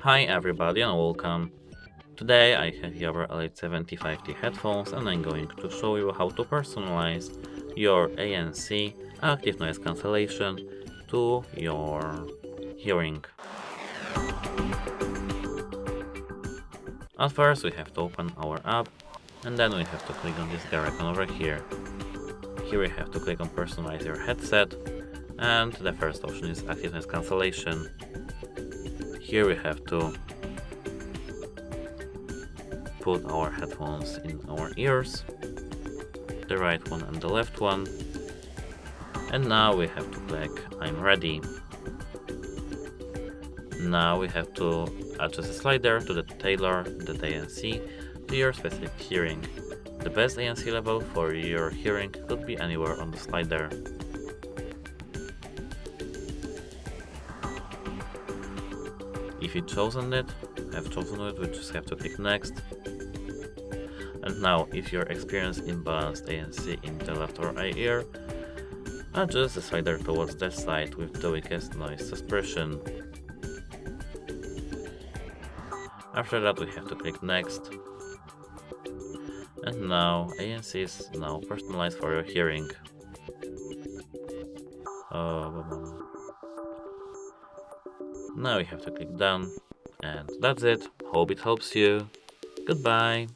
Hi everybody and welcome. Today I have JABRA Elite 75T headphones and I'm going to show you how to personalize your ANC Active Noise Cancellation to your hearing. At first we have to open our app and then we have to click on this gear icon over here. Here we have to click on Personalize your headset and the first option is Active Noise Cancellation. Here we have to put our headphones in our ears, the right one and the left one, and now we have to click I'm ready. Now we have to adjust the slider to tailor the ANC to your specific hearing. The best ANC level for your hearing could be anywhere on the slider. If you've chosen it, we just have to click next. And now, if you're experiencing imbalanced ANC in the left or right ear, adjust the slider towards that side with the weakest noise suppression. After that, we have to click next. And now, ANC is now personalized for your hearing. Now we have to click done, and that's it. Hope it helps you. Goodbye.